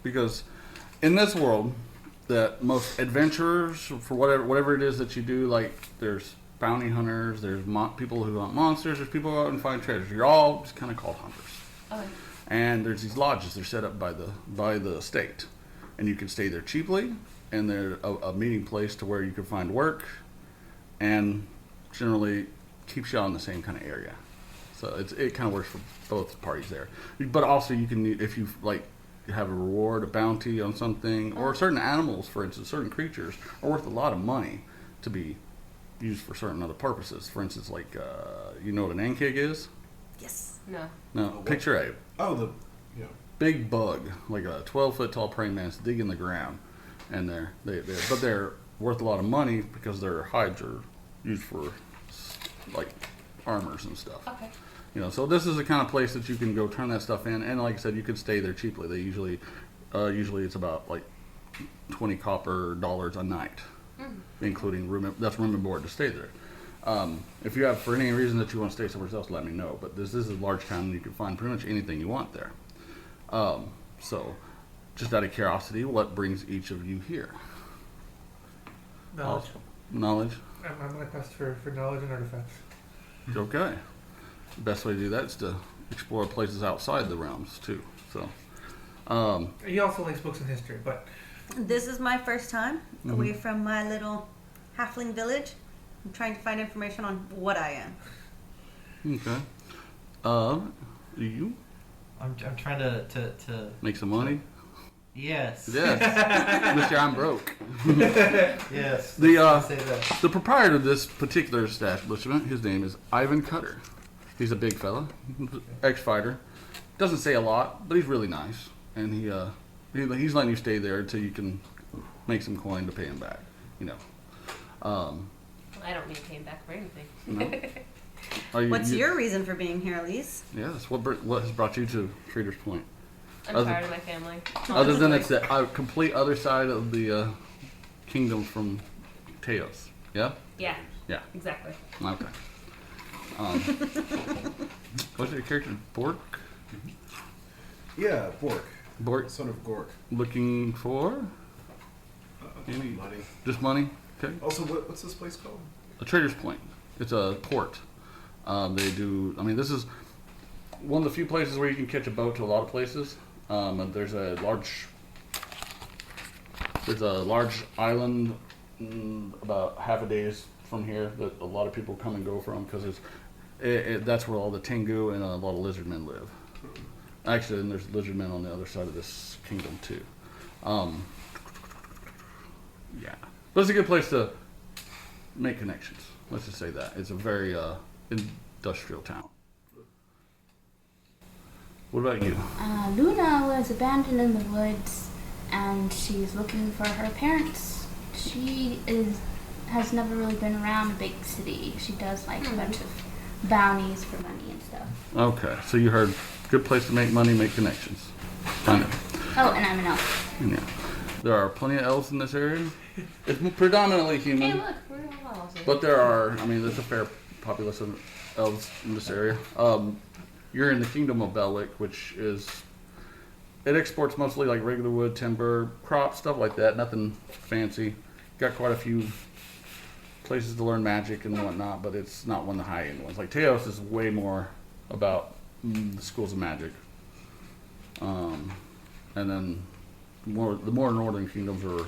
because in this world, that most adventurers for whatever it is that you do, like there's bounty hunters, there's people who hunt monsters, there's people who go out and find treasures. You're all just kind of called hunters. Okay. And there's these lodges. They're set up by the state, and you can stay there cheaply. And they're a meeting place to where you can find work, and generally keeps you all in the same kind of area. So it kind of works for both parties there. But also you can, if you like have a reward, a bounty on something, or certain animals, for instance, certain creatures are worth a lot of money to be used for certain other purposes. For instance, like you know what an ankig is? Yes. No. No. Picture a big bug, like a 12-foot tall praying mantis digging the ground, and they're worth a lot of money because their hides are used for like armors and stuff. Okay. You know, so this is the kind of place that you can go turn that stuff in, and like I said, you can stay there cheaply. They usually it's about like $20 copper a night, including room and board to stay there. If you have for any reason that you want to stay somewhere else, let me know. But this is a large town, and you can find pretty much anything you want there. So, just out of curiosity, what brings each of you here? Knowledge. Knowledge. I'm on a quest for knowledge and artifacts. Okay. The best way to do that is to explore places outside the realms too. So, He also likes books and history, but This is my first time away from my little halfling village. I'm trying to find information on what I am. okay. You I'm trying to make some money? yes. Yes. Mr. I'm broke. Yes. The say that. the proprietor of this particular establishment, his name is Ivan Cutter. He's a big fella, ex-fighter. Doesn't say a lot, but he's really nice, and he's letting you stay there until you can make some coin to pay him back. You know. I don't need paying back for anything. No? What's your reason for being here, Elise? Yes. What has brought you to Trader's Point? I'm tired of my family. Other than it's the complete other side of the kingdom from Teos. Yeah? Yeah. Yeah. Exactly. Okay. What's your character? Bork? Yeah, Bork. Bork? Son of Gork. Looking for? Any? Money. Just money? Okay. Also, what's this place called? A Trader's Point. It's a port. They do, this is one of the few places where you can catch a boat to a lot of places. And there's a large island about half a day's from here that a lot of people come and go from because that's where all the Tengu and a lot of lizard men live. Actually, and there's lizard men on the other side of this kingdom too. Yeah, but it's a good place to make connections. Let's just say that it's a very industrial town. What about you? Luna was abandoned in the woods, and she's looking for her parents. She has never really been around a big city. She does like a bunch of bounties for money and stuff. Okay, so you heard good place to make money, make connections. Find it. Oh, and I'm an elf. Yeah. There are plenty of elves in this area. It's predominantly human. Hey, look, we're in a wall. But there are, there's a fair populace of elves in this area. You're in the Kingdom of Belwick, which it exports mostly like regular wood, timber, crops, stuff like that. Nothing fancy. Got quite a few places to learn magic and whatnot, but it's not one of the high-end ones. Like Teos is way more about the schools of magic. And then the more northern kingdoms are a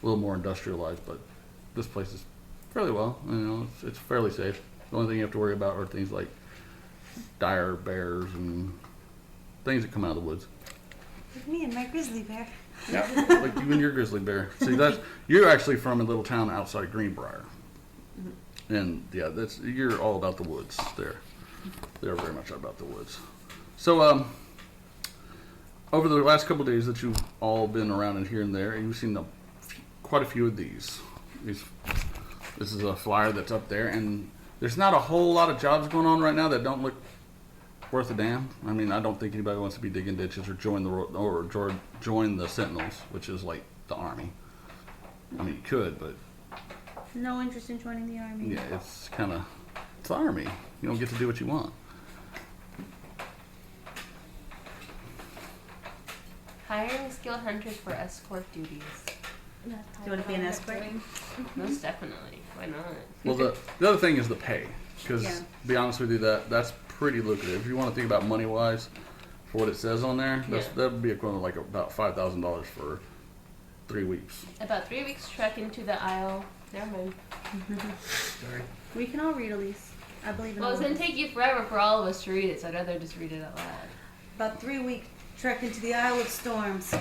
little more industrialized, but this place is fairly well. It's fairly safe. The only thing you have to worry about are things like dire bears and things that come out of the woods. With me and my grizzly bear. Yeah, like you and your grizzly bear. See, you're actually from a little town outside Greenbrier, and yeah, you're all about the woods there. They're very much about the woods. So, over the last couple of days that you've all been around and here and there, you've seen quite a few of these. This is a flyer that's up there, and there's not a whole lot of jobs going on right now that don't look worth a damn. I don't think anybody wants to be digging ditches or join the Sentinels, which is like the army. You could, but No interest in joining the army. yeah, it's the army. You don't get to do what you want. Hiring skilled hunters for escort duties. Do you want to be an escort? Most definitely. Why not? Well, the other thing is the pay. Because, Yeah. to be honest with you, that's pretty lucrative. If you want to think about money-wise, for what it says on there, Yeah. that would be equivalent to like about $5,000 for 3 weeks. About 3 weeks trek into the aisle. Never mind. Sorry. We can all read Elise. I believe in Well, all it's of gonna us. take you forever for all of us to read it, so I'd rather just read it out loud. About 3 week trek into the Isle of Storms.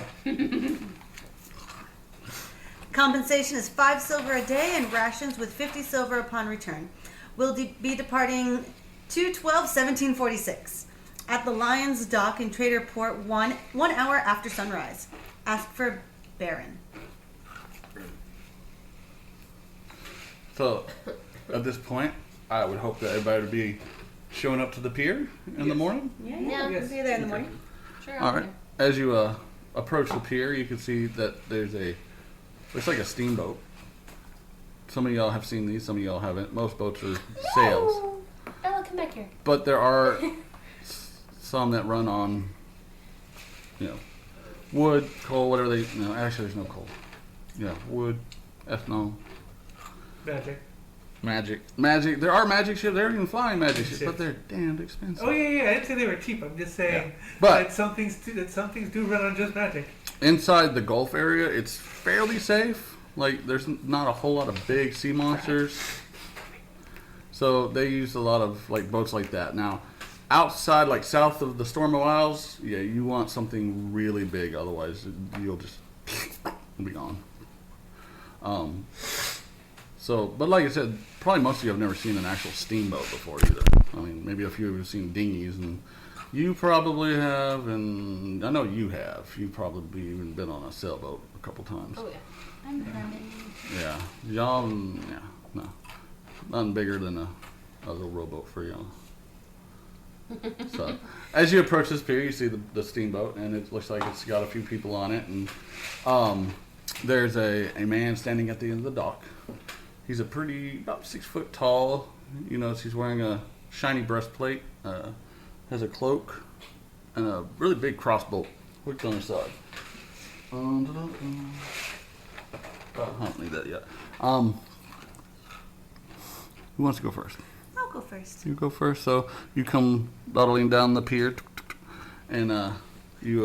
Compensation is 5 silver a day and rations with 50 silver upon return. We'll be departing 2/12/1746 at the Lion's Dock in Trader Port 1 hour after sunrise. Ask for Baron. So, at this point, I would hope that everybody would be showing up to the pier in the morning. Yeah, Yeah. we'll be there in the morning. Sure. All right. As you approach the pier, you can see that there's looks like a steamboat. Some of y'all have seen these, some of y'all haven't. Most boats are sails. Oh, Ella, come back here. But there are some that run on, wood, coal, whatever no, actually there's no coal. Yeah, wood, ethanol, magic. There are magic ships. There are even flying magic ships, but they're damned expensive. Oh yeah. I didn't say they were cheap. I'm just saying But- that some things do run on just magic. Inside the Gulf area, it's fairly safe. Like, there's not a whole lot of big sea monsters. So they use a lot of like boats like that. Now, outside, like south of the Storm of Isles, yeah, you want something really big. Otherwise, you'll just be gone. But like I said, probably most of you have never seen an actual steamboat before either. I mean, maybe a few of you have seen dinghies, and you probably have, and I know you have. You've probably even been on a sailboat a couple times. Oh yeah. I'm running. Yeah, y'all, no, nothing bigger than a little rowboat for y'all. So, as you approach this pier, you see the steamboat, and it looks like it's got a few people on it, and there's a man standing at the end of the dock. He's about 6 foot tall. You notice he's wearing a shiny breastplate, has a cloak, and a really big crossbow hooked on his side. I don't need that yet. Who wants to go first? I'll go first. You go first. So you come dawdling down the pier, and he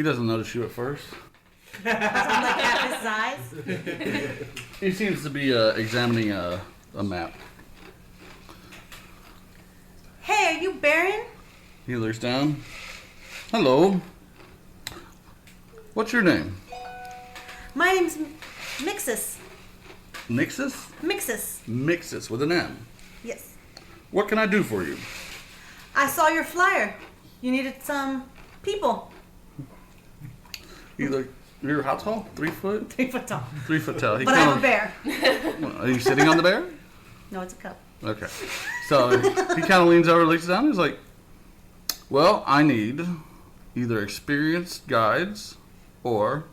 doesn't notice you at first. I'm like half his size. He seems to be examining a map. Hey, are you Baron? He looks down. Hello. What's your name? My name's Mixus. Nixus? Mixus. Mixus with an M. Yes. What can I do for you? I saw your flyer. You needed some people. You're how tall? 3 foot? 3 foot tall. 3 foot tall. But I'm a bear. Are you sitting on the bear? No, it's a cup. Okay. So he kind of leans over, looks down, and he's like, well, I need either experienced guides or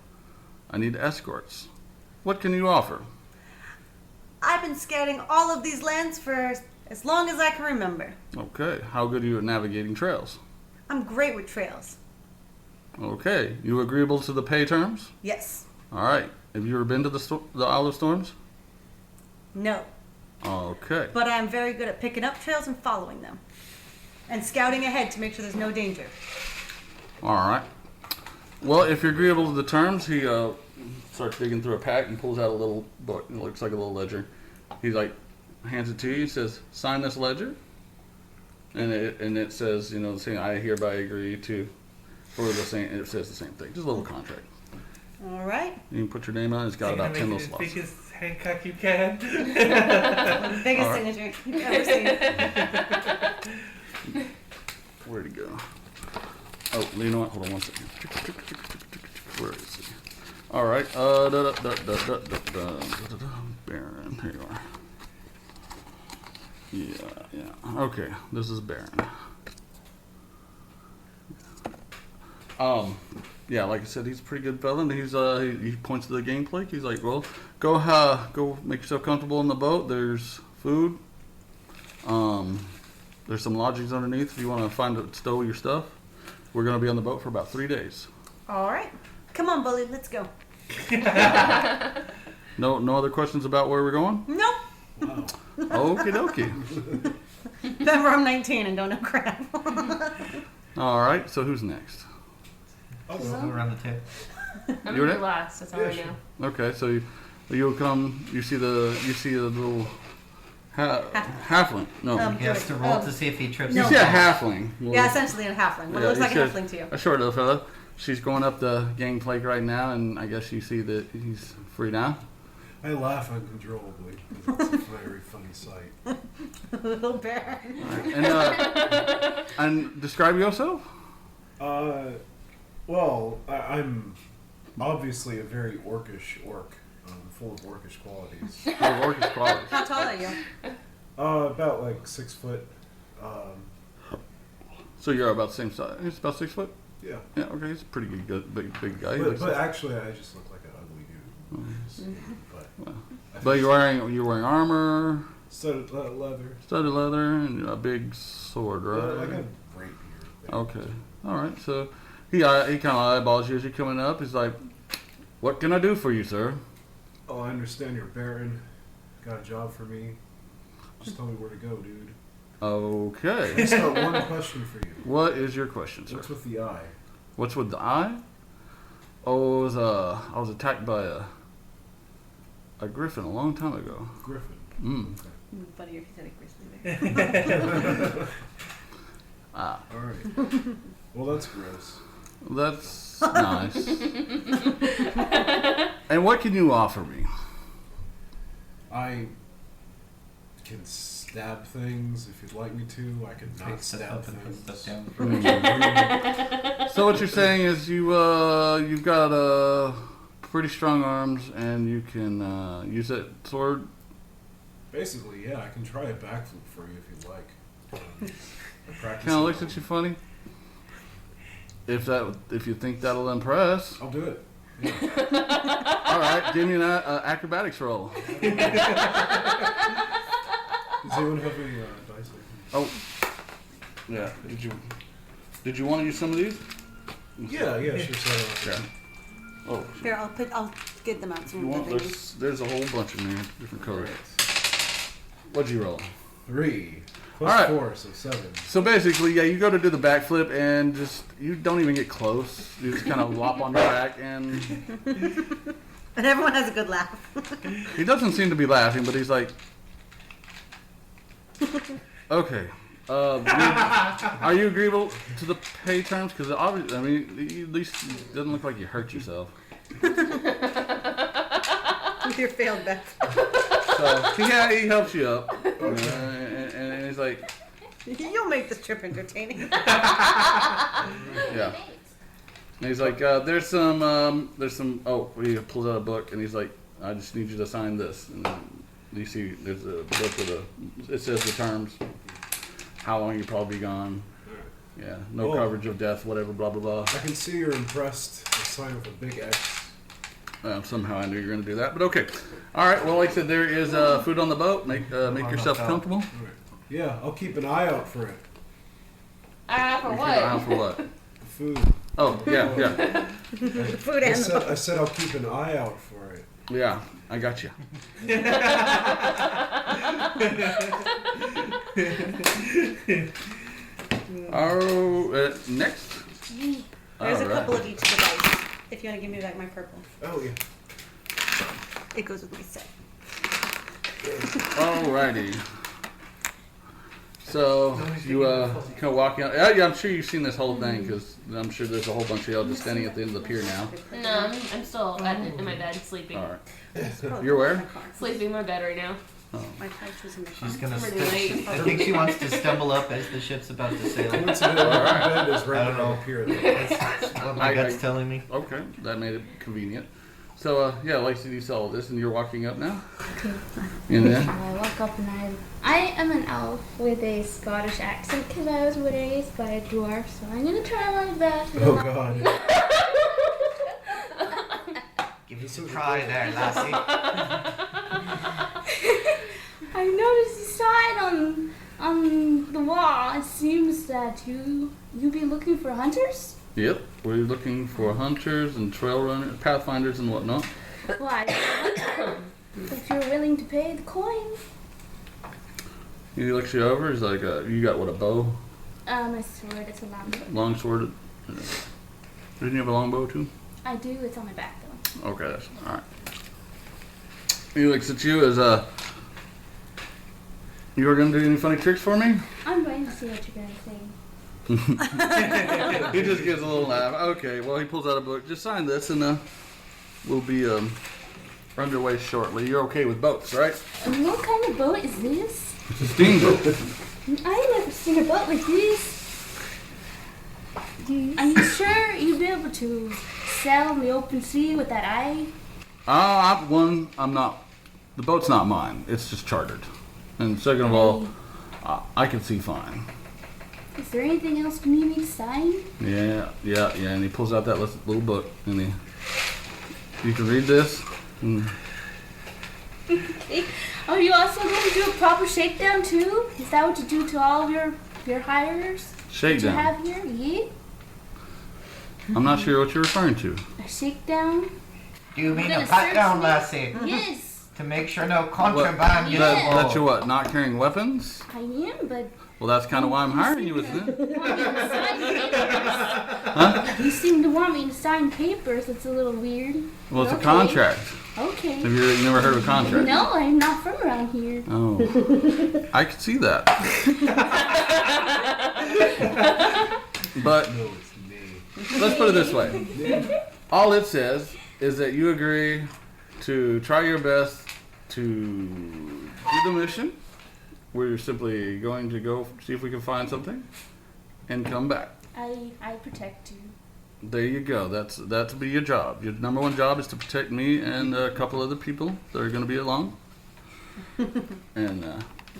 I need escorts. What can you offer? I've been scouting all of these lands for as long as I can remember. Okay. How good are you at navigating trails? I'm great with trails. Okay. You agreeable to the pay terms? Yes. All right. Have you ever been to the Isle of Storms? No. Okay. But I'm very good at picking up trails and following them. And scouting ahead to make sure there's no danger. All right. Well, if you're agreeable to the terms, he starts digging through a pack and pulls out a little book. It looks like a little ledger. He hands it to you. He says, "Sign this ledger." And it says, saying, "I hereby agree to," for the same. It says the same thing. Just a little contract. All right. You can put your name on it. It's got about 10 little Make it slots. as big as Hancock you can. The biggest All right. signature you've ever seen. Where'd he go? Oh, you know what? Hold on one second. Where is he? All right. Baron. Here you are. Yeah. Okay. This is Baron. Yeah, like I said, he's a pretty good fella, and he points to the gangplank. He's like, well, go make yourself comfortable in the boat. There's food. There's some lodgings underneath if you want to stow your stuff. We're going to be on the boat for about 3 days. All right. Come on, bully. Let's go. No other questions about where we're going? Nope. Wow. Okie dokie. Remember, I'm 19 and don't know crap. All right. So who's next? I'll go around the table. I'm You're gonna it? do last. That's all Yeah, I sure. know. Okay. So you'll come. You see the little halfling. No. He has to roll to see if he trips. You No. see a halfling. Yeah, essentially a halfling. What Yeah, looks like a you see halfling to you. A short little fella. She's going up the gangplank right now, and I guess you see that he's free now. I laugh uncontrollably because it's a very funny sight. Little bear. And describe yourself. Well, I'm obviously a very orcish orc, full of orcish qualities. Your orcish qualities. How tall are you? About like 6 foot. So you're about the same size. He's about 6 foot. Yeah. Yeah. Okay. He's a pretty good, big guy. He But, looks but like- actually, I just look like an ugly dude. But, I but think you're wearing armor, studded leather. studded leather, and a big sword, right? Like a rapier. thing. Okay. All right. So he kind of eyeballs you as you're coming up. He's like, "What can I do for you, sir?" Oh, I understand you're Baron. Got a job for me. Just tell me where to go, dude. I Okay. just got one question for you. What is your question, sir? What's with the eye? What's with the eye? Oh, I was attacked by a griffin a long time ago. Griffin. Funny if you said a grizzly bear. Ah, All right. Well, that's gross. that's nice. And what can you offer me? I can stab things if you'd like me to. I can Pick not stuff stab up and put things. stuff down. So what you're saying is you've got pretty strong arms and you can use that sword. Basically, yeah, I can try a backflip for you if you'd like. I practice Kind of it. looks at you funny. If you think that'll impress. I'll do it. All right, give me an acrobatics roll. Does anyone have any dice? Oh, yeah. Did you want to use some of these? Yeah, sure. So, Yeah. Oh, Here, I'll get them out. you want? There's a whole bunch in there, different colors. What'd you roll? 3 plus All right. 4, so 7. So basically, yeah, you go to do the backflip and you don't even get close. You just kind of lop on your back, and And everyone has a good laugh. he doesn't seem to be laughing, but he's like, okay. Are you agreeable to the pay terms? Because obviously, I mean, at least it doesn't look like you hurt yourself. With your failed bet. So yeah, he helps you up, and he's like, You'll make this trip entertaining. yeah. And he's like, there's some. Oh, he pulls out a book, and he's like, I just need you to sign this. And then you see, there's a book with it says the terms, how long you'll probably be gone. Yeah, no Oh. coverage of death, whatever, blah blah blah. I can see you're impressed. A sign with a big X. Somehow I knew you were going to do that, but okay. All right. Well, like I said, there is food on the boat. Make yourself comfortable. All right. Yeah, I'll keep an eye out for it. For Keep an eye out what? for what? The food. Oh, yeah. The food and the book. I said I'll keep an eye out for it. Yeah, I got you. Next. There's a All couple right. of each device. If you want to give me back my purple. Oh, yeah. It goes with my set. Alrighty. So you kind of walking out. Yeah, I'm sure you've seen this whole thing because I'm sure there's a whole bunch of y'all just standing at the end of the pier now. No, I'm still in my bed sleeping. All right. Oh, You're where? my car. Sleeping in my bed right now. My couch was in the car. She's gonna. Pretty late. I think she wants to stumble up as the ship's about to sail. Coincidentally, my bed is I right don't on know. the pier. Though. That's what my gut's telling me. Okay, that made it convenient. So yeah, Lacey, you saw all this, and you're walking up now. Okay. And then I woke up and I am an elf with a Scottish accent because I was raised by a dwarf, so I'm gonna try my best. Oh, God. Give us a try there, lassie. I noticed a sign on the wall. It seems that you be looking for hunters. yep. We're looking for hunters and trail runners, pathfinders and whatnot. Why? If you're willing to pay the coin. He looks you over. He's like, "You got what, a bow, My sword, it's a long sword. long sword? Didn't you have a long bow too? I do, it's on my back though. Okay, that's all right." He looks at you as "You are gonna do any funny tricks for me?" I'm going to see what you're going to say. He just gives a little laugh. Okay, well, he pulls out a book. Just sign this, and we'll be underway shortly. You're okay with boats, right? What kind of boat is this? It's a steamboat. I've never seen a boat like this. Are you sure you'd be able to sail in the open sea with that eye? I'm not. The boat's not mine. It's just chartered. And second of all, I can see fine. Is there anything else you need me to sign? Yeah. And he pulls out that little book, and you can read this. Okay. Are you also going to do a proper shakedown too? Is that what you do to all of your hires? Shakedown. That you have here? Yeah. I'm not sure what you're referring to. A shakedown? Do you mean You're a gonna pat search down, me? lassie? Yes. To make sure no contraband Yeah. gets That you're what? Not carrying weapons? I am, but Well, that's kind of why I'm hiring you, isn't it? you seem to want me to sign papers. It's a little weird. Well, it's a Okay. contract. Okay. Have you never heard of a contract? No, I'm not from around here. Oh, I could see that. But No, it's me. let's put it this way. All it says is that you agree to try your best to do the mission. We're simply going to go see if we can find something and come back. I protect you. There you go. That's be your job. Your number one job is to protect me and a couple other people that are going to be along. And Did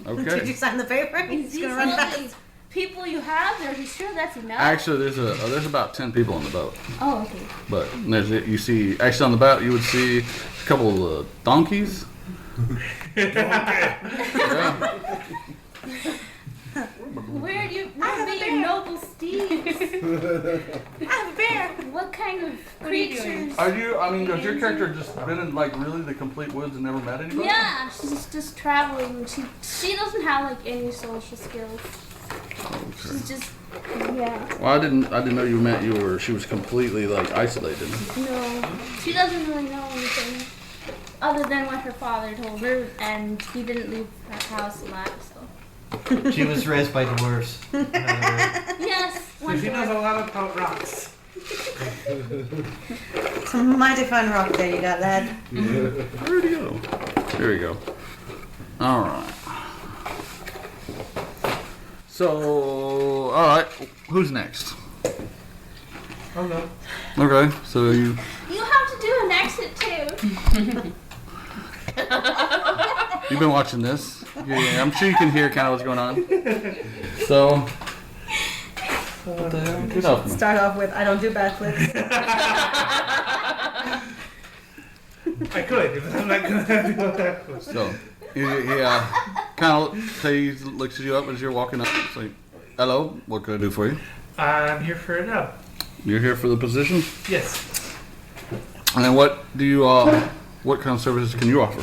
you okay. sign the paper? Is He's these gonna run all back. the people you have? Are you sure that's enough? Actually, there's about 10 people on the boat. Oh, okay. But you see, actually on the boat you would see a couple of donkeys. Yeah. Where be your noble steeds? I have a bear. What kind of What are you doing? creatures? Are you? I mean, has your character just been in like really the complete woods and never met anybody? Yeah, she's just traveling. She doesn't have like any social skills. She's just Well, I didn't know you meant she was completely like isolated. no. She doesn't really know anything other than what her father told her, and he didn't leave her house alive. So She was raised by dwarves. yes, So one she knows a door. lot about rocks. Some mighty fine rock there you got, lad. Where'd he go? There we go. All right. So, all right. Who's next? Oh no. Okay. So you. You have to do an exit too. You've been watching this. Yeah, I'm sure you can hear kind of what's going on. So, what the hell? Get off me. Start off with, I don't do backflips. I could, but I'm not gonna do that. So, he kind of looks you up as you're walking up. It's like, hello, what can I do for you? I'm here for a job. You're here for the position? Yes. And then what do you, what kind of services can you offer?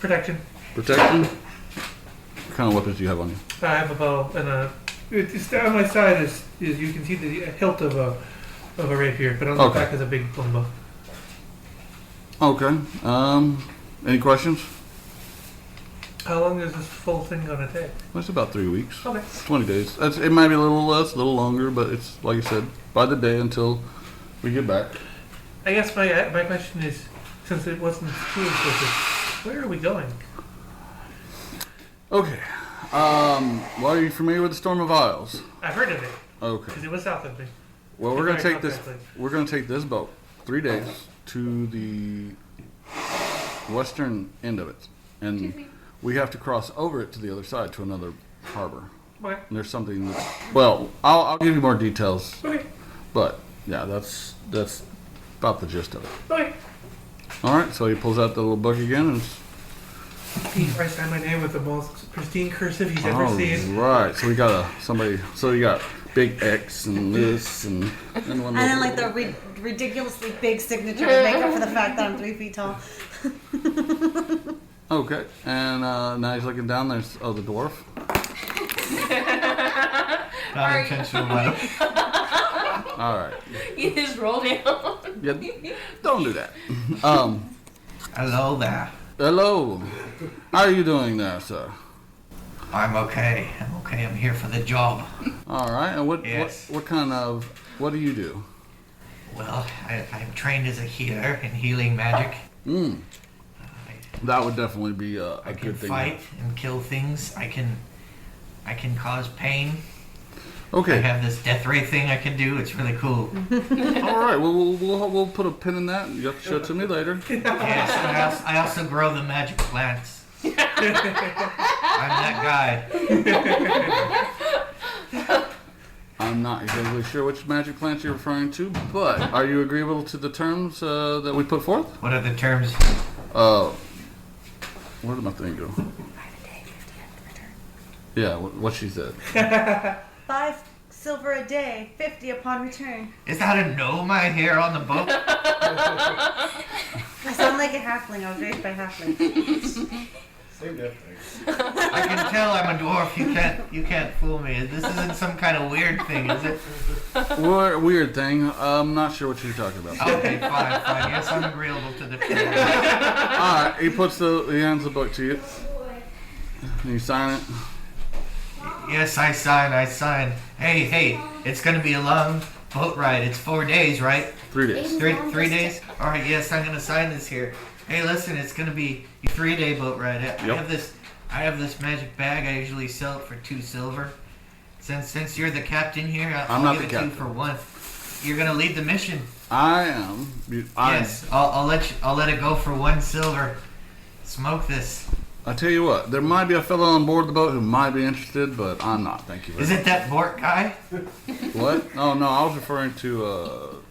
Protection. Protection? What kind of weapons do you have on you? I have a bow and it's down my side is you can see the hilt of a rapier, but on the Okay. back is a big longbow. Okay. Any questions? How long is this full thing gonna take? It's about 3 weeks. Okay. 20 days. It might be a little less, a little longer, but it's, like you said, by the day until we get back. I guess my question is, since it wasn't too explicit, where are we going? Okay. Well, are you familiar with the Storm of Isles? I've heard of it Okay. because it was south of me. Well, we're gonna Very take this. confidently. We're gonna take this boat 3 days to the western end of it, and we have to cross over it to the other side to another harbor. Okay. And there's something that's, well, I'll give you more details, Okay. but yeah, that's about the gist of it. Okay. All right, so he pulls out the little book again, and it's, I signed my name with the most pristine cursive he's ever all seen. right. So we got somebody. So you got big X and this and one And little. then like the ridiculously big signature to make up for the fact that I'm 3 feet tall. Okay, and now he's looking down. There's the dwarf. Not intentional, madam. All right. You just roll down. Yeah, don't do that. Hello there. Hello. How are you doing there, sir? I'm okay. I'm here for the job. All right. And Yes. what kind of what do you do? Well, I'm trained as a healer in healing magic. That would definitely be a I can good thing. fight and kill things. I can cause pain. I Okay. have this death ray thing I can do. It's really cool. All right. Well, we'll put a pin in that. You have to show it to me later. Yes, and I also grow the magic plants. I'm that guy. I'm not exactly sure which magic plants you're referring to, but are you agreeable to the terms that we put forth? What are the terms? Where did my thing go? Yeah, what she said. 5 silver a day, 50 upon return. Is that a gnome I hear on the boat? I sound like a halfling. I was raised by halflings. Same death thing. I can tell I'm a dwarf. You can't fool me. This isn't some kind of weird thing, is it? Weird thing. I'm not sure what you're talking about. Okay, fine. Yes, I'm agreeable to the terms. All right, he hands the book to you. And you sign it. Yes, I sign. Hey, it's gonna be a long boat ride. It's 4 days, right? 3 days. Three days? Alright, yes, I'm gonna sign this here. Hey, listen, it's gonna be a 3-day boat ride. I have this magic bag. I usually sell it for 2 silver. Since you're the captain here, I'm I'll not give the it to you captain. for 1. You're gonna lead the mission. I am. Yes, I'll let it go for 1 silver. Smoke this. I tell you what, there might be a fellow on board the boat who might be interested, but I'm not. Thank you. Is it that Bork guy? What? Oh no, I was referring to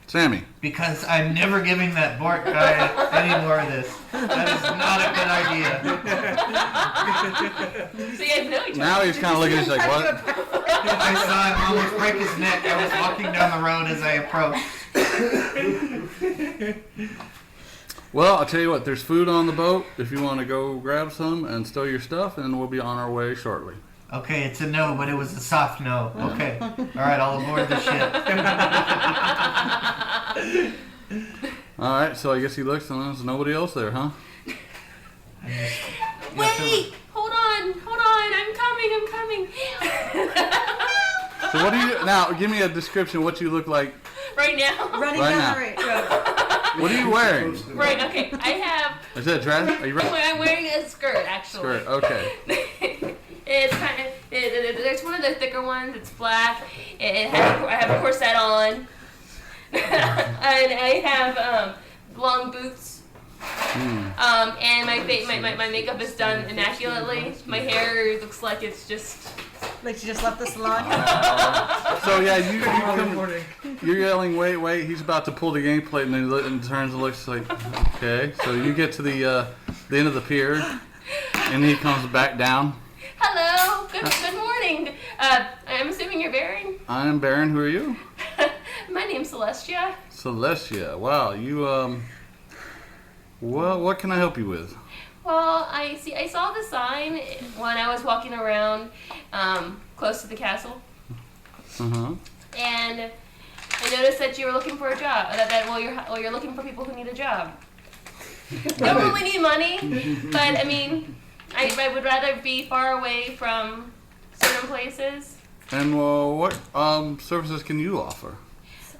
Sammy. Because I'm never giving that Bork guy any more of this. That is not a good idea. So you guys know each other. Now he's kind of looking at you like, what? I saw him almost break his neck. I was walking down the road as I approached. Well, I'll tell you what, there's food on the boat if you want to go grab some and stow your stuff, and we'll be on our way shortly. Okay, it's a no, but it was a soft no. Okay. Alright, I'll aboard the ship. All right, so I guess he looks and there's nobody else there, huh? Wait! Hold on! I'm coming! So what do you now? Give me a description of what you look like. Right now? Running Right down now. the road. What are you wearing? Right, okay. I have... Is that a dress? Are you ready? I'm wearing a skirt, actually. Skirt. Okay. It's kind of... There's one of the thicker ones. It's black. I have a corset on. And I have long boots. And my makeup is done immaculately. My hair looks like it's just... Like she just left the salon. So yeah, you're yelling, wait! He's about to pull the game plate, and then he turns and looks like, okay. So you get to the end of the pier, and he comes back down. Hello. Good morning. I'm assuming you're Baron. I'm Baron. Who are you? My name's Celestia. Celestia. Wow, you Well, what can I help you with? Well, I saw the sign when I was walking around close to the castle, Uh-huh. and I noticed that you were looking for a job. You're looking for people who need a job. Don't really need money, but I mean, I would rather be far away from certain places. And what services can you offer?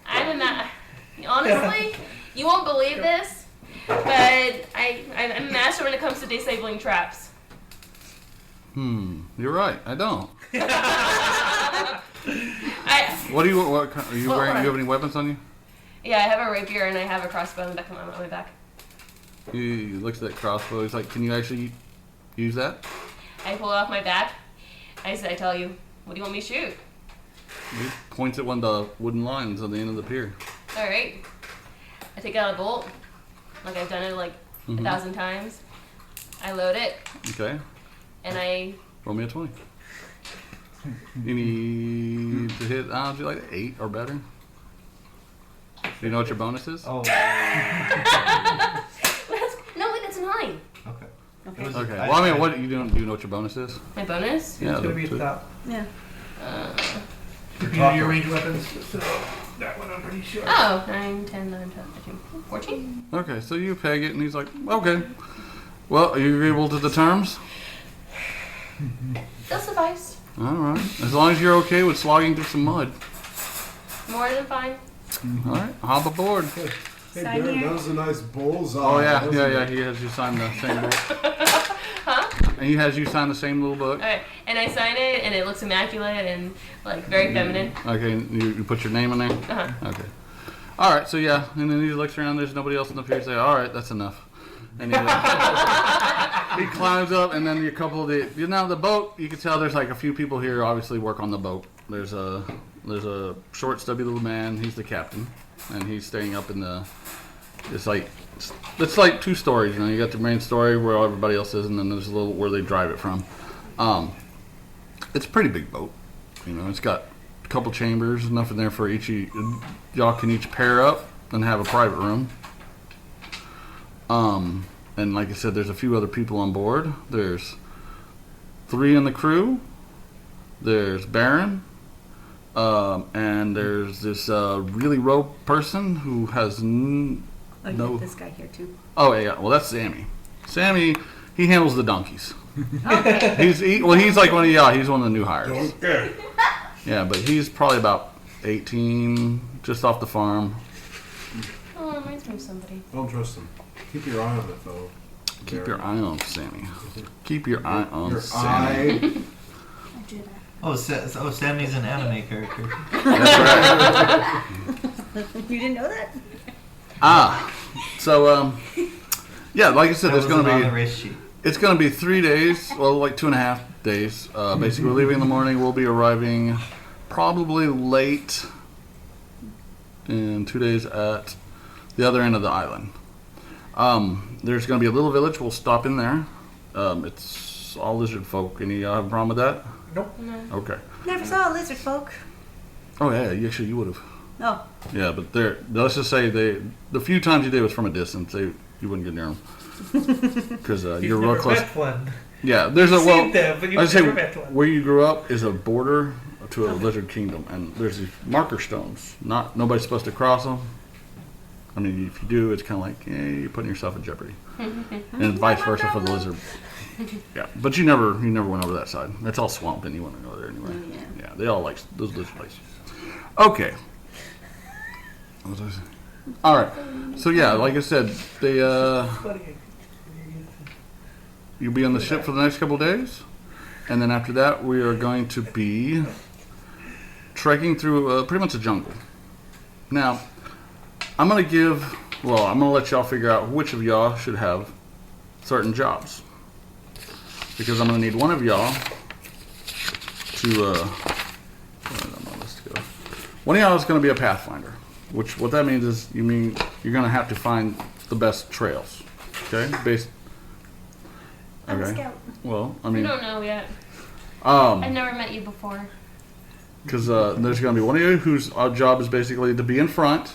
Honestly, you won't believe this. But I'm a master when it comes to disabling traps. You're right. I don't. What are you wearing? You have any weapons on you? Yeah, I have a rapier and I have a crossbow on the back of my back. He looks at that crossbow. He's like, "Can you actually use that?" I pull it off my back. I tell you, what do you want me to shoot? He points at one of the wooden lines on the end of the pier. All right. I take out a bolt, like I've done it like 1,000 times. I load it. Okay. And I... Roll me a 20. You need to hit, do like 8 or better. Do you know what your bonus is? Oh. No, wait, that's a 9. Okay. Okay. Okay. Well, I mean, what do you know what your bonus is? My bonus? Yeah. It's gonna be at the top. Yeah. You know your ranged weapons. So that one I'm pretty sure. Oh, 9, 10, 11, 12, 13, 14. Okay, so you peg it, and he's like, okay. Well, are you agreeable to the terms? They'll suffice. All right. As long as you're okay with slogging through some mud. More than fine. All right, hop aboard. Hey, Sign Baron, here. that was a nice bullseye. Oh yeah, wasn't yeah. it? He has you sign the same book. Huh? And he has you sign the same little book. Alright, and I sign it, and it looks immaculate and, like, very feminine. Okay, and you put your name in there. Uh-huh. Okay. All right. So yeah, and then he looks around. There's nobody else in the pier. He's like, all right, that's enough. And he climbs up, and then a couple of the boat. You can tell there's like a few people here. Obviously, work on the boat. There's a short, stubby little man. He's the captain, and he's staying up in the. It's like 2 stories. You know, you got the main story where everybody else is, and then there's a little where they drive it from. It's a pretty big boat. You know, it's got a couple chambers, enough in there for y'all can each pair up and have a private room. And like I said, there's a few other people on board. There's 3 in the crew. There's Baron. And there's this really rogue person who has Oh, you no. have this guy here too. Oh yeah, well that's Sammy. Sammy, he handles the donkeys. Okay. He's like one of he's one of the new hires. Okay. Yeah, but he's probably about 18, just off the farm. Oh, it reminds me of somebody. Don't trust him. Keep your eye on that fellow. Keep your eye on Sammy. Keep your eye on Your Sammy. eye. I do that. Oh, Sammy's an anime character. That's right. You didn't know that? So yeah, like I said, That it's wasn't on the gonna race sheet. it's gonna be 3 days. Well, like 2.5 days. Basically, we're leaving in the morning. We'll be arriving probably late in 2 days at the other end of the island. There's gonna be a little village. We'll stop in there. It's all lizard folk. Any have a problem with that? Nope. No. Okay. Never saw a lizard folk. Oh yeah, you would have. Oh. Yeah, but let's just say the few times you did was from a distance. You wouldn't get near them because You've you're never real close. met one. Yeah, there's a You've well. seen them, but I you've say never met one. where you grew up is a border to a lizard kingdom, and there's these marker stones. Nobody's supposed to cross them. I mean, if you do, it's kind of like you're putting yourself in jeopardy, and vice versa for the lizard. Yeah, but you never went over that side. That's all swamp, and you want to go there anyway. Yeah. Yeah, they all like those lizard places. Okay. What was I saying? All right. So yeah, like I said, they you'll be on the ship for the next couple of days, and then after that, we are going to be trekking through pretty much a jungle. Now, I'm gonna let y'all figure out which of y'all should have certain jobs, because I'm gonna need one of y'all to one of y'all is gonna be a pathfinder. What that means is you're gonna have to find the best trails. Okay? I'm a Okay. scout. Well, I We mean, don't know yet. I've never met you before. because there's gonna be one of you whose job is basically to be in front.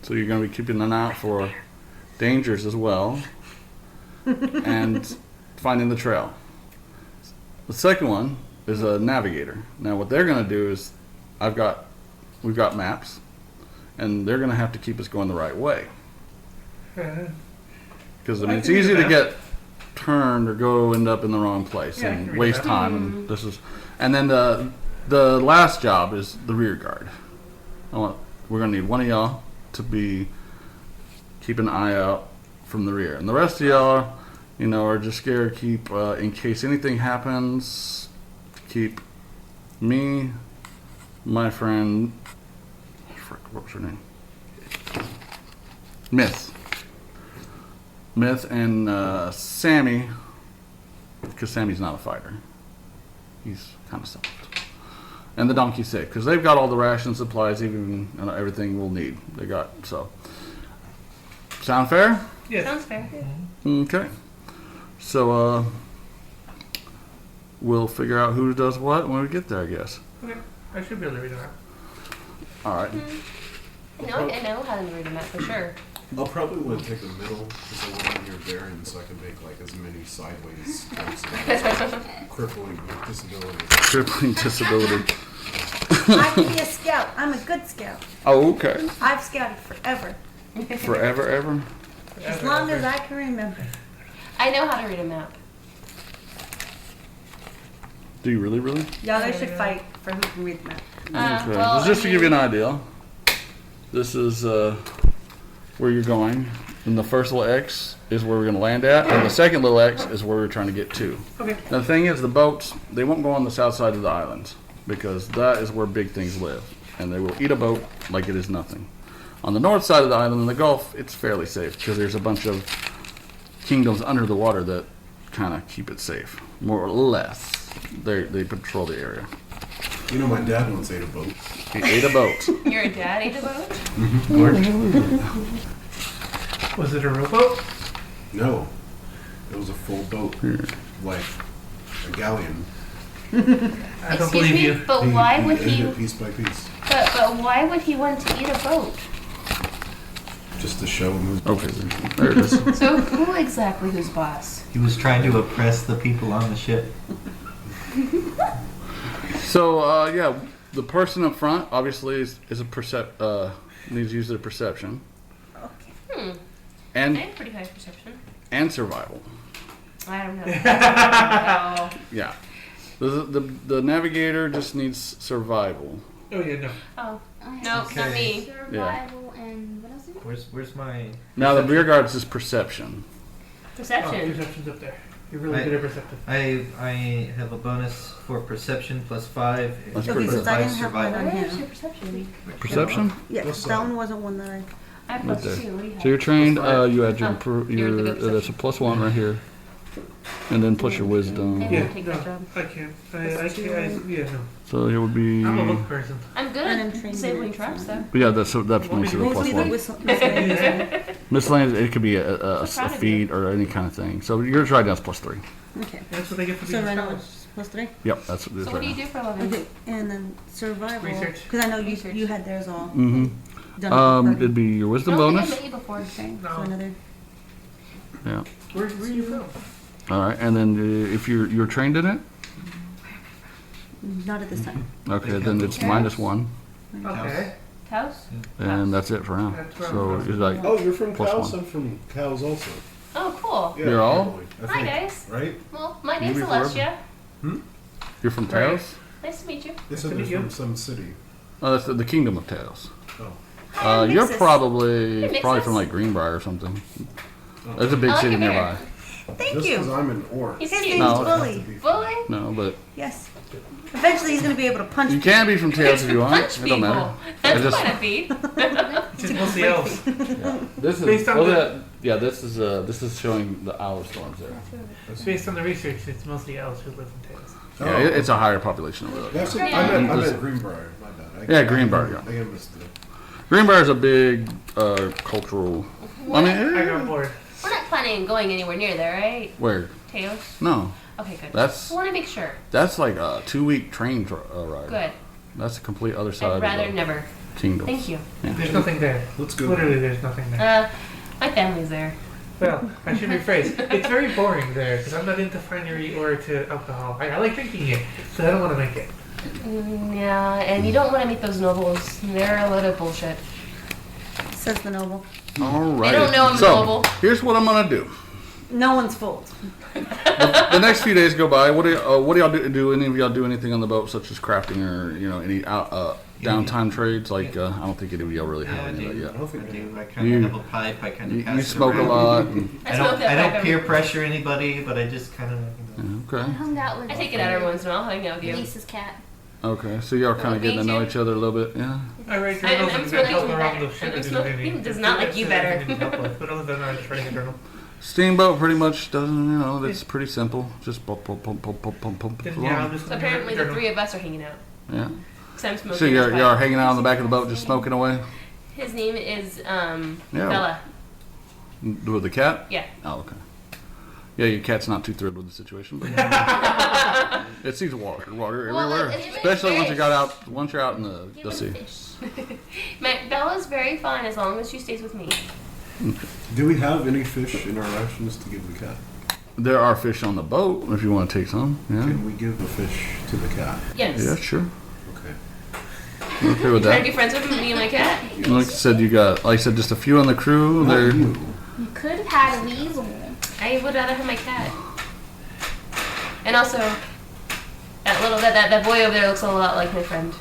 So you're gonna be keeping an eye out for dangers as well, and finding the trail. The second one is a navigator. Now what they're gonna do is, we've got maps, and they're gonna have to keep us going the right way. Because I mean, I it's can read easy a to map. get turned or end up in the wrong place Yeah, I and can read a waste map. time. And then the last job is the rear guard. We're gonna need one of y'all to keep an eye out from the rear, and the rest of y'all, are just scared. Keep in case anything happens. Keep me, my friend. What was her name? Myth and Sammy, because Sammy's not a fighter. He's kind of soft. And the donkey's sick, because they've got all the ration supplies, even everything we'll need. They got, so. Sound fair? Yes. Sounds fair. Okay. So, we'll figure out who does what when we get there, I guess. Okay, I should be able to read it out. All right. No, I know how to read a map for sure. I'll probably want to take the middle because I want to hear Baron so I can make like as many sideways strokes as crippling disability. Crippling disability. I can be a scout. I'm a good scout. Oh, okay. I've scouted forever. Forever, ever. As long as I can remember. I know how to read a map. Do you really, really? Y'all guys should fight for who can read the map. Okay. Well, Just to I give you an mean- idea, this is where you're going. And the first little X is where we're going to land at. And the second little X is where we're trying to get to. Okay. Now, the thing is, the boats, they won't go on the south side of the islands because that is where big things live. And they will eat a boat like it is nothing. On the north side of the island in the Gulf, it's fairly safe because there's a bunch of kingdoms under the water that kind of keep it safe, more or less. They patrol the area. You know, my dad once ate a boat. He ate a boat. Your dad ate a boat? Was it a rowboat? No, it was a full boat, like a galleon. I don't Excuse believe me, you. but why would ate he? it piece by piece, But why would he want to eat a boat? just to show him who's Okay, there it is. So who exactly who's boss? He was trying to oppress the people on the ship. So yeah, the person up front obviously is a needs to use their perception I and have pretty high perception. and survival. I don't know. No. Yeah, the navigator just needs survival. Oh yeah, no. Oh, I no, have not me. Survival and what else is it? Where's my? Now the rear guard's is perception. Oh, Perception. perception's up there. You're really good at perceptive. I have a bonus for perception plus 5. That's Okay, pretty since good. I didn't have mine on Where is here. your perception? Perception. Yeah, What's that that? one wasn't one that I. I have Right plus there. 2. What do you have? So you're trained. You add Oh, you're the good that's a +1 right here, and then plus your wisdom. Yeah. Yeah, take no, that job. I can't. I can't. Yeah, no. So it would be. I'm a book person. I'm good And I'm at trained disabling in it, traps, so- though. Yeah, that's mostly the What was +1. Whistle, miscellaneous. Miscellaneous, it could be a proud of feat or any kind of thing. So yours right now is +3. Okay. That's what they get for So being right now scholars. it's +3. Yep, that's what it is So what right do you now. do for a living? Okay, and then survival. Research. Because I know Research. you had theirs all Mm-hmm. done. It'd be your I wisdom don't think I bonus. met you before. Okay, No. so another. Yeah. Where are you from? All right, and then if you're trained in it, Not at this time. okay, then it's -1, Okay. House? and that's it for now. That's where So I'm from. it's like Oh, you're from Plus Cows? one. I'm from Cows also. Oh, cool. Yeah, You're all? probably, I Hi, think, guys. Right? Well, my You name's before? Celestia. you're from Taos. Nice to meet you. They said to they're meet you. from some city. Oh, that's the kingdom of Taos. Oh. You're Mixes. probably Hey, from Mixes. like Greenbrier or something. There's a big I like city your hair. nearby. Thank Just because you. I'm an orc. He's His cute. name's No. Bully. Bully? No, but Yes. Eventually he's going to be able to punch you people. can be from Taos if you want. Punch It don't matter. people. That's I just- quite a feat. It's just mostly elves. This is Based on this is showing the hour storms there. Based on the research, it's mostly elves who live in Taos. Yeah, it's a higher population over there. That's Yeah. I This- meant Greenbrier. My bad. Yeah, Greenbrier, yeah. I understood. Greenbrier is a big cultural. I mean, I got bored. We're not planning on going anywhere near there, right? where? Taos? No, Okay, good. that's I want to make sure. that's like a 2-week train ride. Good. That's the complete other side I'd rather of the never. kingdom. Thank you. There's nothing there. Let's go. Literally, there's nothing there. My family's there. Well, I should rephrase. It's very boring there because I'm not into finery or to alcohol. I like drinking it, so I don't want to make it. Yeah, and you don't want to meet those nobles. They're a load of bullshit. Says the noble. All right. They don't know I'm so, noble. here's what I'm gonna do. No one's fault. The next few days go by. What do y'all do? Any of y'all do anything on the boat, such as crafting or any downtime trades? Like I don't think any of y'all really Yeah, have I any of do. that I don't think I I do. do. I kind You- of have a pipe. I kind of yet. pass You it smoke a around. lot. And, I smoke that I pipe don't every- peer pressure anybody, but I just kind of. yeah, I okay. hung out with I take it out every once in a while. Hang out with you. Lisa's cat. Okay. So y'all kind of getting to know each other a little bit. Yeah. I write I'm journals and smelling help you around better. the shit. I'm I smelling- didn't he does not like you better. I need help with, but other than that, I just write a journal. Steamboat pretty much doesn't. It's pretty simple. Just pump, pump, pump, pump, pump, pump, pump. Then, along. yeah, I'm just So gonna write apparently a the journal. three of us are hanging out. Yeah. Because I'm smoking. So his y'all pipe. are hanging out on the back of the boat, just smoking away. His name is Yeah. Bella. With the cat? Yeah. Oh, okay. Yeah, your cat's not too thrilled with the situation, but It sees water Well, everywhere. it's Especially once fish. once you're out in the Give it a sea. fish. Bella's very fine as long as she stays with me. Do we have any fish in our rations to give the cat? There are fish on the boat if you want to take some. Yeah. Can we give the fish to the cat? Yes. Yeah, sure. Okay. Okay with Trying to that. be friends with me and my cat. Like I said, just a few on the crew. Not They're you. You could have had a weasel. I would rather have my cat. And also, that boy over there looks a lot like my friend.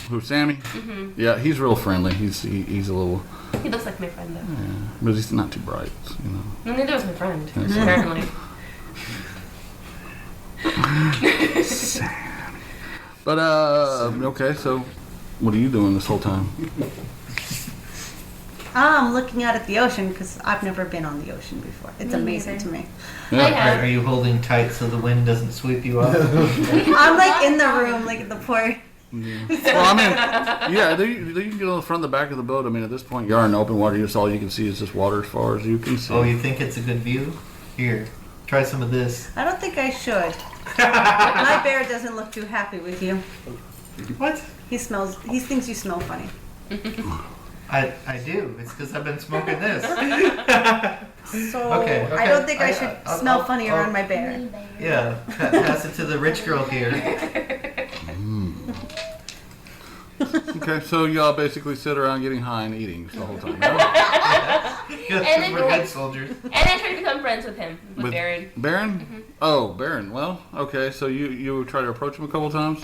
who, Sammy? Hmm Yeah, he's real friendly. He's a little, He looks like my friend though. but he's not too bright. You know. No, neither was my friend. That's Apparently. But okay. So, what are you doing this whole time? I'm looking out at the ocean because I've never been on the ocean before. It's Me amazing neither. to me. Yeah. Are you holding tight so the wind doesn't sweep you off? I'm like in the room, like at the port. Well, I mean, yeah, you can get on the front and the back of the boat. I mean, at this point, you're in open water. Just all you can see is just water as far as you can see. Oh, you think it's a good view? Here, try some of this. I don't think I should. My bear doesn't look too happy with you. What? He thinks you smell funny. I do. It's because I've been smoking this. So Okay, I don't think I should I'll- smell I'll- funny I'll- around my bear. Me, bear. Yeah, pass it to the rich girl here. Okay, so y'all basically sit around getting high and eating the whole time. Right? Good, And then we're good soldiers. And I try to become friends with him, with Baron. Baron? Oh, Baron. Well, okay. So you try to approach him a couple times.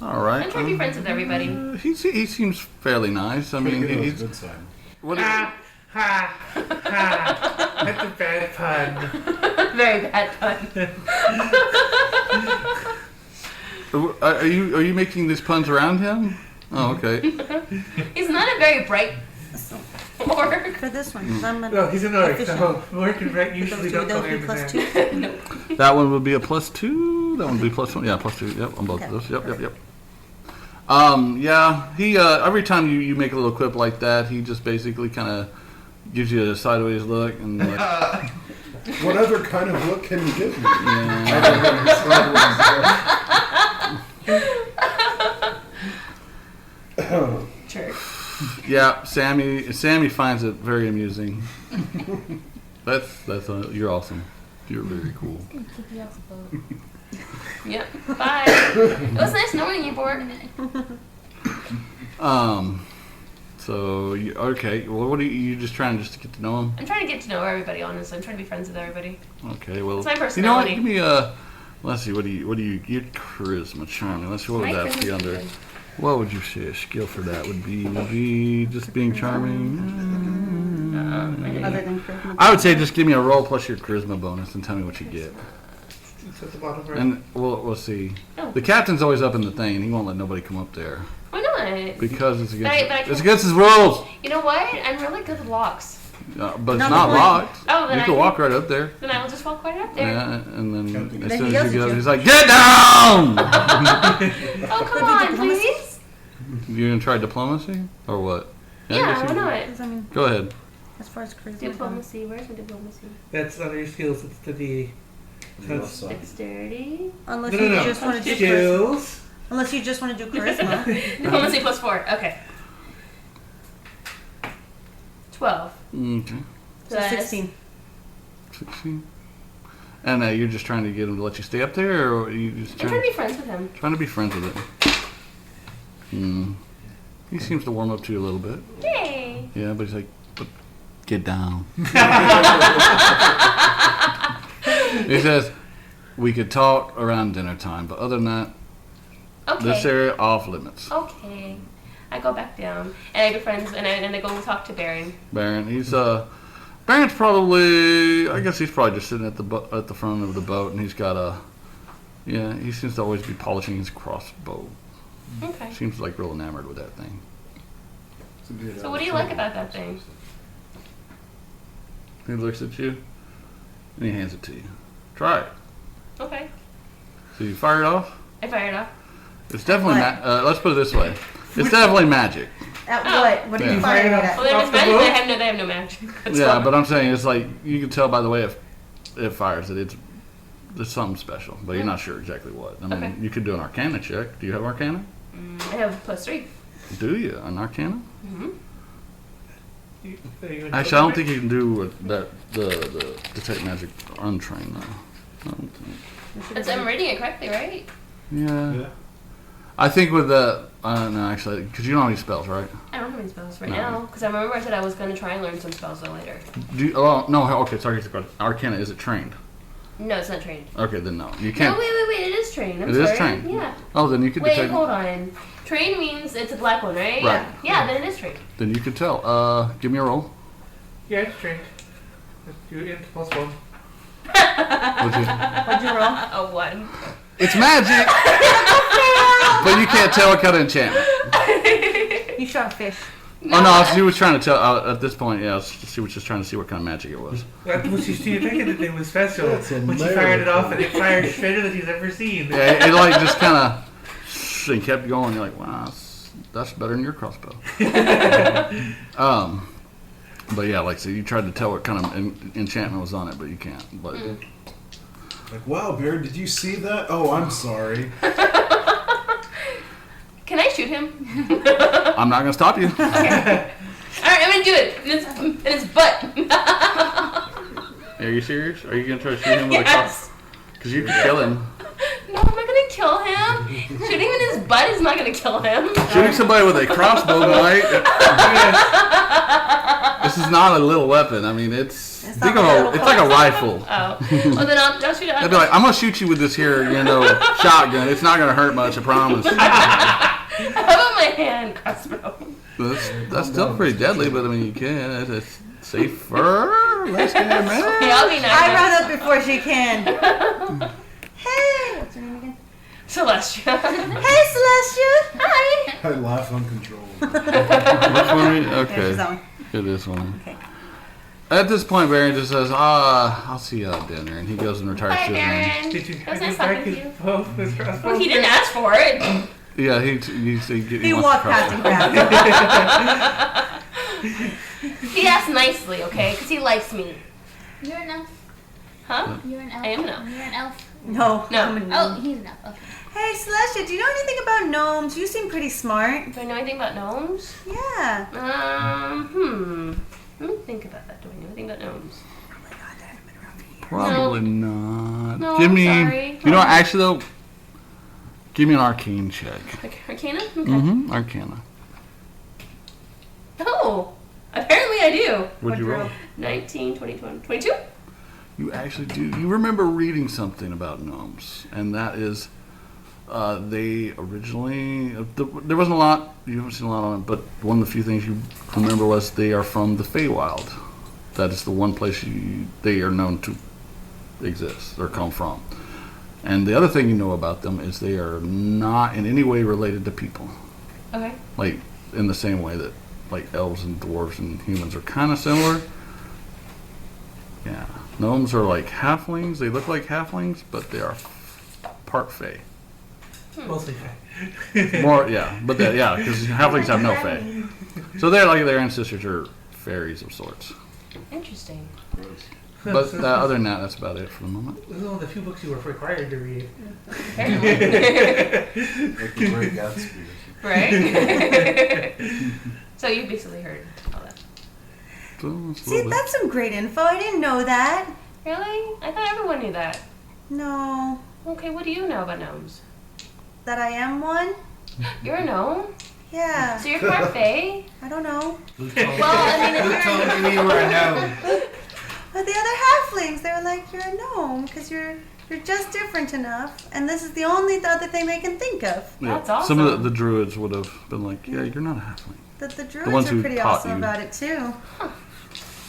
All right. I'm trying to be friends with everybody. He seems fairly nice. I mean, Pretty good on the he's good side. what? Ha ha. That's a bad pun. Very bad fun. Are you making these puns around him? Oh, okay. He's not a very bright orc. For this one, 'cause I'm No, he's an orc, efficient. so orc and rat Those usually two, don't go those be hand in plus hand. two. That one would be a +2. That one would be +1. Yeah, +2. Yep, on both of those. Yep. Yeah. He every time you make a little quip like that, he just basically kind of gives you a sideways look and like, What other kind of look can you give me? yeah. I don't understand what he's saying. Sure. Yeah, Sammy finds it very amusing. That's you're awesome. You're very cool. Gonna kick you off the boat. Yep. Bye. It was nice knowing you, Bort. So okay. Well, what are you just trying to get to know him? I'm trying to get to know everybody, honestly. I'm trying to be friends with everybody. Okay. Well, It's my you know what? personality. Give me a. Let's see. What do you? Your charisma, charming. Let's see. What would My that be charisma's under? good. What would you say a skill for that would be just being charming? Other than charisma. I would say just give me a roll plus your charisma bonus and tell me what you get. It's at the bottom right. And we'll see. Oh. The captain's always up in the thing. He won't let nobody come up there Why not? because it's But I against can't- his rules. You know what? I'm really good with locks. But it's Not not the point. locked. Oh, then You I can can- walk right up there. Then I will just walk right up there. Yeah, and then as Then soon he as yells you get at up, you. he's like, "Get down!" Oh, come on, diplomacy? please. You gonna try diplomacy or what? I Yeah, guess why you- not? 'Cause, I mean, Go ahead. as far as charisma goes. Diplomacy. Where's my diplomacy? That's under your skills. It's the D. So Left it's, side. Dexterity. Unless no, you no, no. just want to do charisma. Skills. Unless you just want to do charisma. Diplomacy +4. Okay. 12. Okay. So Plus 16. 16. And you're just trying to get him to let you stay up there, or are you just I'm trying trying, to be friends with him. trying to be friends with him? He seems to warm up to you a little bit. Yay. Yeah, but he's like, but get down. He says, we could talk around dinner time, but other than that, this Okay. area off limits. Okay. I go back down and I be friends and I go talk to Baron. Baron, Baron's probably, I guess he's probably just sitting at the front of the boat, and he's got he seems to always be polishing his crossbow. Okay. Seems like real enamored with that thing. So what do you like about that thing? He looks at you, and he hands it to you. Try it. Okay. So you fire it off. I fire it off. It's definitely let's put it this way. It's definitely magic. At Oh. what? What are Yeah. you firing it Well, at? then Off it's the magic. boat? They have no magic. That's Yeah, fine. but I'm saying it's like you can tell by the way it fires that it's It's something special, but you're not sure exactly what. I mean, Okay. you could do an Arcana check. Do you have Arcana? I have +3. Do you? An Arcana? You- Actually, I don't think you can do the detect magic untrained though. I don't think. I'm reading it correctly, right? Yeah. Yeah. I think with the no, actually, because you don't have any spells, right? I don't have any spells right No. now because I remember I said I was going to try and learn some spells though later. Do you, oh no, okay, sorry. Arcana, is it trained? No, it's not trained. Okay, then no, you No, can't. wait, it is trained. I'm It sorry. is trained? Yeah. Oh, then you could Wait, detect. hold on. Trained means it's a black one, right? Right. Yeah, then it is trained. Then you could tell. Give me a roll. Yeah, it's trained. You int +1. What'd you- What'd you roll? A 1. It's magic, but you can't tell what kind of enchantment. You shot a fish. Oh no, she was trying to tell. At this point, yeah, she was just trying to see what kind of magic it was. That was she thinking the thing was special. That's a When she fired it off, and it miracle. fired straighter than he's ever seen. Yeah, it like just kind of and kept going. You're like, wow, that's better than your crossbow. But yeah, like so, you tried to tell what kind of enchantment was on it, but you can't. But Like, wow, Bear, did you see that? Oh, I'm sorry. Can I shoot him? I'm not gonna stop you. All right, I'm gonna do it. In his butt. Are you serious? Are you gonna try to shoot him with a crossbow? Yes. Because you can kill him. No, I'm not gonna kill him. Shooting him in his butt is not gonna kill him. Shooting somebody with a crossbow might. This is not a little weapon. I mean, it's It's think not of a it's like a rifle. Oh, well then I'll shoot it. I'd be like, I'm gonna shoot you with this here, shotgun. It's not gonna hurt much, I promise. How about my hand crossbow? That's still pretty deadly, but I mean, you can. It's safer. Less damage. Okay, I'll be nice. I run up before she can. Hey! What's her name again? Celestia. Hey, Celestia! Hi! I laugh uncontrollably. Which one? Yeah, Okay, she's that one. it is one. Okay. At this point, Baron just says, I'll see you at dinner, and he goes and retires Bye, to his room. Baron. Did you That was have nice his talking back to his you. both his crossbow? Well, he didn't ask for it. Yeah, he He wants walked to past cross and grabbed it. He asked nicely, okay? Because he likes me. You're an elf. Huh? You're an elf. I am an elf. You're an elf. No. No. I'm a Oh, gnome. he's an elf. Okay. Hey, Celestia, do you know anything about gnomes? You seem pretty smart. Do I know anything about gnomes? Yeah. Let me think about that. Do I know anything about gnomes? Probably not. No, Give I'm me. sorry. You know what? Actually, though, give me an arcane check. Like Arcana? Okay. Mm-hmm. Arcana. Oh, apparently I do. What'd you roll? 19, 20, 22? You actually do. You remember reading something about gnomes, and that is, they originally there wasn't a lot. You haven't seen a lot on it, but one of the few things you remember was they are from the Feywild. That is the one place they are known to exist or come from. And the other thing you know about them is they are not in any way related to people. Okay. Like in the same way that like elves and dwarves and humans are kind of similar. Yeah. Gnomes are like halflings. They look like halflings, but they are part fey. Mostly fake. More, yeah. But because halflings have no fey. So they're like their ancestors are fairies of sorts. Interesting. But other than that, that's about it for the moment. This is one of the few books you were required to read. Apparently. Like the Great Gatsby. Right? So you basically heard all that. So it's a See, little bit. that's some great info. I didn't know that. Really? I thought everyone knew that. No. Okay, what do you know about gnomes? That I am one? You're a gnome? Yeah. So you're part fae? I don't know. Who told, Well, I mean, who if you're... told you you were a gnome? But the other halflings, they were like, you're a gnome because you're just different enough. And this is the only other thing they can think of. Yeah. That's Some of awesome. the druids would have been like, yeah, you're not a halfling. That the ones druids who are pretty taught awesome you. about it too.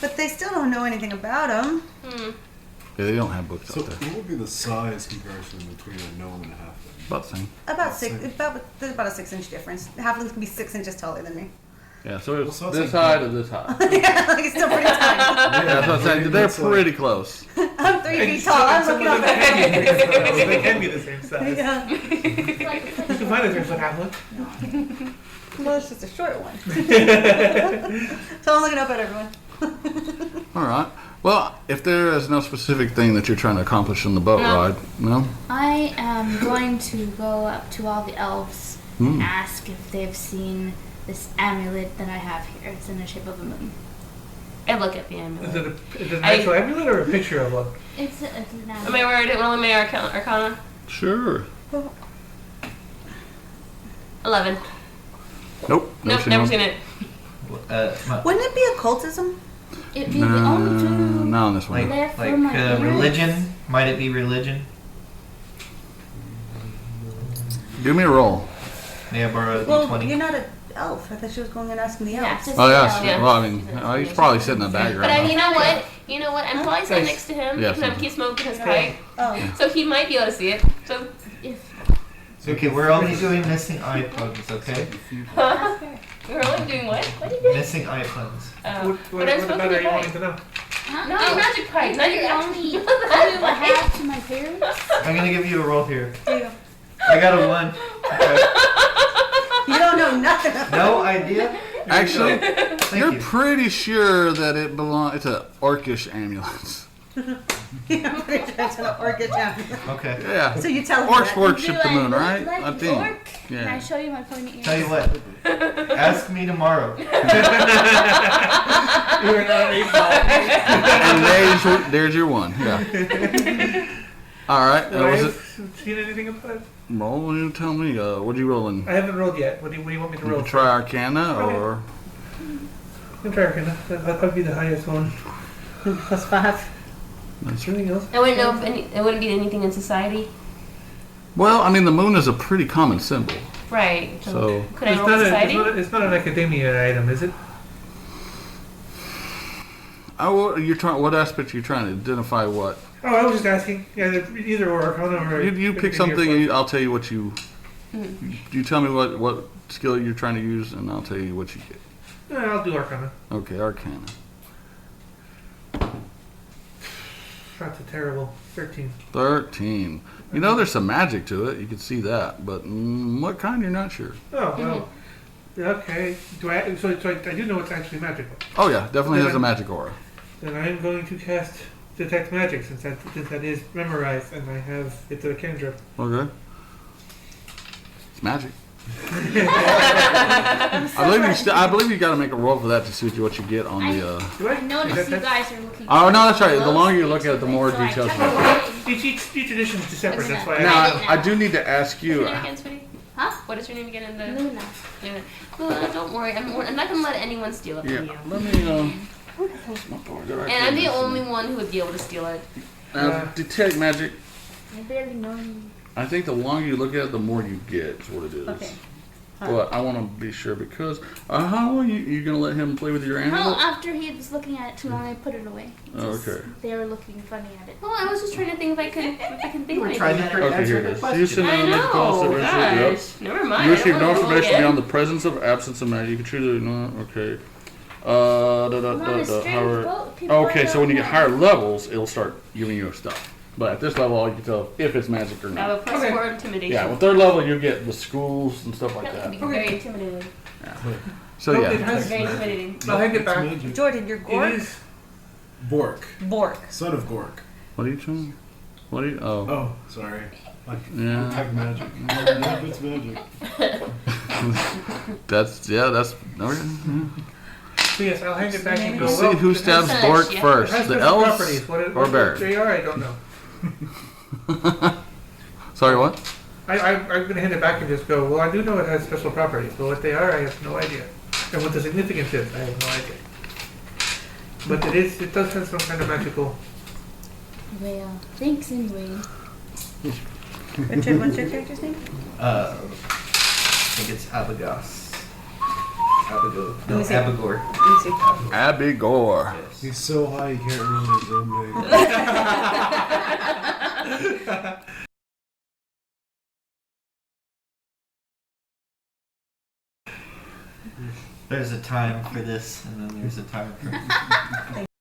But they still don't know anything about them. Yeah, they don't have books So out there. what would be the size comparison between a gnome and a halfling? About the same. There's about a 6-inch difference. Halflings can be 6 inches taller than me. Yeah, so it's Well, so this it's high like- to this high. Yeah, like it's still pretty tiny. Yeah, that's what I'm saying. They're That's like- pretty close. I'm 3 feet tall. I'm Some looking of up them at they can be the same size. Yeah. It's like You can find a 3-foot halfling. Well, it's just a short one. So I'm looking up at everyone. All right. Well, if there is no specific thing that you're trying to accomplish in the boat No. ride, no? I am going to go up to all the elves and ask if they've seen this amulet that I have here. It's in the shape of a moon. I look at the Is amulet. it an actual amulet or a picture of one? It's an Am amulet. I worried? Rolling my Arcana? Sure. 11. Nope. Nope, never seen it. Wouldn't it be occultism? It'd be the only No, blue not on this one. Like, left like for my parents. religion? Might it be religion? Give me a roll. May I borrow a Well, d20? you're not an elf. I thought she was going and asking the Yeah, elves. just Oh, the yes. elf. Yeah. Well, I mean, he's probably sitting in the background. But you know what? You know what? I'm probably sitting next to him. Yes. And he's smoking his pipe. Oh. So he might be able to see it. So, If Okay, we're only doing missing eye plugs, okay? we're only doing what? What are you doing? Missing eye plugs. But I'm smoking about the are you wanting pipe. to know? No, magic pipe. Not your the actual. only clue I have to my parents. I'm gonna give you a roll here. There you go. I got a 1. Okay. You don't know nothing about No idea? Actually, Thank you're you. pretty sure that it belongs. It's an orcish amulet. I'm pretty sure it's an orchid amulet. Okay. Yeah. So you tell him Orcs that. worship Do the I moon, look right? like I an think. orc? Can I Yeah. show you my pointy ears? Tell you what. Ask me tomorrow. You're not a And there's your one. Yeah. All right. Have I Was it? seen anything about it? Roll. You tell me. What are you rolling? I haven't rolled yet. What do you want me to You roll? can try Arcana or. I'm trying Arcana. That'll probably be the highest one. +5. Anything else? I wouldn't know if it wouldn't be anything in society. Well, I mean, the moon is a pretty common symbol. Right. So Could I roll society? It's not an academia item, is it? you're trying. What aspect are you trying to identify? What? Oh, I was just asking. Yeah, either or Arcana or. You pick something. And I'll tell you what you. You tell me what skill you're trying to use, and I'll tell you what you get. Yeah, I'll do Arcana. Okay, Arcana. That's a terrible 13. 13. You know, there's some magic to it. You can see that, but what kind? You're not sure. Oh well. Okay. So I do know it's actually magical. Oh yeah, definitely has a magic aura. Then I am going to cast Detect Magic since that is memorized and I have it's a cantrip. Okay. It's magic. I believe you got to make a roll for that to see what you get on the. Do I? I noticed Is you that- guys are looking. Oh no, that's right. The close longer you look at it, the more so I details. checked you get. Each edition is separate. That's why. Now, I didn't I know. do need to ask What's your you. name again, sweetie? Huh? What is your name again in the? Luna. Luna. Luna, don't worry. I'm not gonna let anyone steal it Yeah. from you. Let me. Close my door. Did I And I'm the close only one who would be able to steal it. Detect magic. I barely know you. I think the longer you look at it, the more you get. Is what it is. Okay. But I want to be sure because how long you gonna let him play with your No, animal? after he was looking at it too long, I put it away. Oh, Just- okay. They were looking funny at it. Well, I was just trying to think if I can think You were of trying to anything figure- better. Okay, here it is. You send I them a know. call to yep. Gosh. Never mind. You I receive don't no wanna roll information again. beyond the presence of absence of magic. You can choose it. No, okay. I'm on a strange However, boat. People okay, are so when you get not- higher levels, it'll start giving you stuff. But at this level, all you can tell if it's magic or I have a not. plus Okay. 4 intimidation. Yeah, with third level, you get the schools and stuff like That would be that. very intimidating. So No, yeah. it has- Very intimidating. I'll hand it It's back. magic. Jordan, you're It Gork? is. Bork, Bork. son of Gork. What are you trying? What are you? Oh, Oh, sorry. Like yeah. tech magic. Yeah, it's magic. That's okay. So yes, I'll hand it back and go. Let's see well, who it has- stabs has- Bork yeah. it first, has the special elves properties. What or they Baron? are, I don't know. Sorry, what? I'm going to hand it back and just go, well, I do know it has special properties, but what they are, I have no idea. And what the significance is, I have no idea. But it does have some kind of magical. Well, thanks anyway. Richard, what's your character's name? I think it's Abagos. Abagor. Let No, me see. Abagor. Let me see. Abby Gore. Yes. He's so high he can't remember his own name. There's a time for this, and then there's a time for